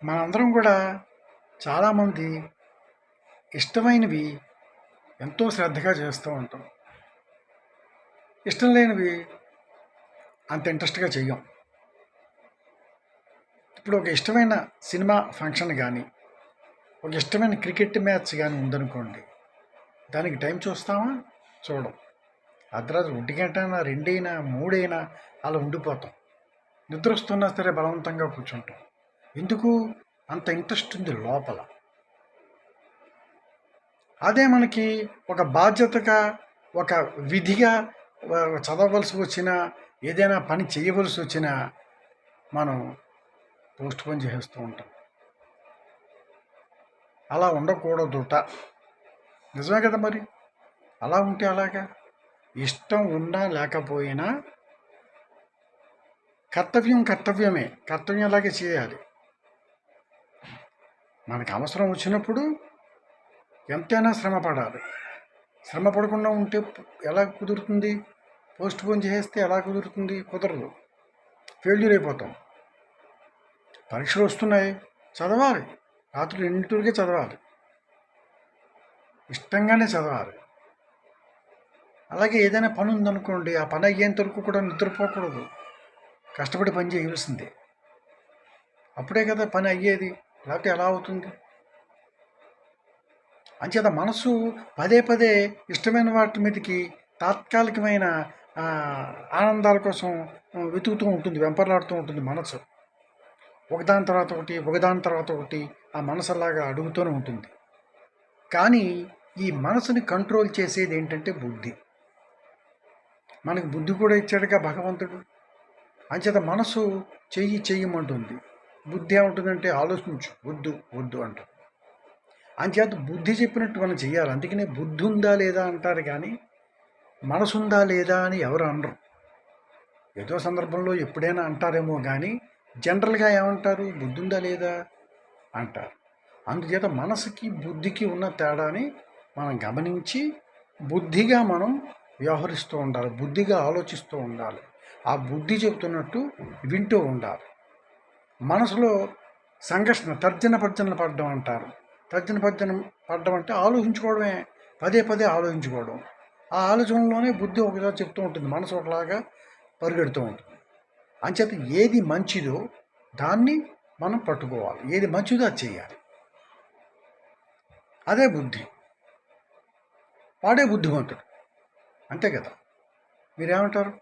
మనందరం కూడా చాలామంది ఇష్టమైనవి ఎంతో శ్రద్ధగా చేస్తూ ఉంటాం. ఇష్టం లేనివి అంత ఇంట్రెస్ట్గా చెయ్యం. ఇప్పుడు ఒక ఇష్టమైన సినిమా ఫంక్షన్ కానీ, ఒక ఇష్టమైన క్రికెట్ మ్యాచ్ కానీ ఉందనుకోండి, దానికి టైం చూస్తామా? చూడం. అర్ధరాత్రి 1 గంటైనా, 2 అయినా, 3 అయినా అలా ఉండిపోతాం. నిద్ర వస్తున్నా సరే బలవంతంగా కూర్చుంటాం. ఎందుకు? అంత ఇంట్రెస్ట్ ఉంది లోపల. అదే మనకి ఒక బాధ్యతగా, ఒక విధిగా చదవవలసి వచ్చినా, ఏదైనా పని చేయవలసి వచ్చినా మనం పోస్ట్పోన్ చేస్తూ ఉంటాం. అలా ఉండకూడదుట. నిజమే కదా మరి. అలా ఉంటే అలాగా. ఇష్టం ఉన్నా లేకపోయినా కర్తవ్యం కర్తవ్యమే. కర్తవ్యంలాగే చేయాలి. మనకు అవసరం వచ్చినప్పుడు ఎంతైనా శ్రమ పడాలి. శ్రమ పడకుండా ఉంటే ఎలా కుదురుతుంది? పోస్ట్పోన్ చేస్తే ఎలా కుదురుతుంది? కుదరదు. ఫెయిల్యూర్ అయిపోతాం. పరీక్షలు వస్తున్నాయి, చదవాలి. రాత్రి 2 చదవాలి. ఇష్టంగానే చదవాలి. అలాగే ఏదైనా పని ఉందనుకోండి, ఆ పని అయ్యేంత వరకు కూడా నిద్రపోకూడదు. కష్టపడి పని చేయవలసిందే. అప్పుడే కదా పని అయ్యేది. లేకపోతే ఎలా అవుతుంది? అంచేత మనసు పదే పదే ఇష్టమైన వాటి మీదకి తాత్కాలికమైన ఆనందాల కోసం వెతుకుతూ ఉంటుంది, వెంపర్లాడుతూ ఉంటుంది మనసు. ఒకదాని తర్వాత ఒకటి, ఒకదాని తర్వాత ఒకటి ఆ మనసులాగా అడుగుతూనే ఉంటుంది. కానీ ఈ మనసుని కంట్రోల్ చేసేది ఏంటంటే బుద్ధి. మనకు బుద్ధి కూడా ఇచ్చాడుగా భగవంతుడు. అంచేత మనసు చెయ్యమంటుంది. బుద్ధి ఏముంటుందంటే ఆలోచించు, వద్దు వద్దు అంటుంది. అంచేత బుద్ధి చెప్పినట్టు మనం చెయ్యాలి. అందుకనే బుద్ధి ఉందా లేదా అంటారు, కానీ మనసు ఉందా లేదా అని ఎవరు అనరు. ఏదో సందర్భంలో ఎప్పుడైనా అంటారేమో కానీ జనరల్గా ఏమంటారు? బుద్ధి ఉందా లేదా అంటారు. అందుచేత మనసుకి బుద్ధికి ఉన్న తేడాని మనం గమనించి బుద్ధిగా మనం వ్యవహరిస్తూ ఉండాలి, బుద్ధిగా ఆలోచిస్తూ ఉండాలి. ఆ బుద్ధి చెబుతున్నట్టు వింటూ ఉండాలి. మనసులో సంఘర్షణ, తర్జన భర్జనలు పడడం అంటారు. తర్జన భర్జన పడడం అంటే ఆలోచించుకోవడమే, పదే పదే ఆలోచించుకోవడం. ఆ ఆలోచనలోనే బుద్ధి ఒకసారి చెప్తూ ఉంటుంది, మనసు ఒకలాగా పరిగెడుతూ ఉంటుంది. అంచేత ఏది మంచిదో దాన్ని మనం పట్టుకోవాలి, ఏది మంచిదో అది చేయాలి. అదే బుద్ధి. వాడే బుద్ధిమంతుడు. అంతే కదా. మీరేమంటారు?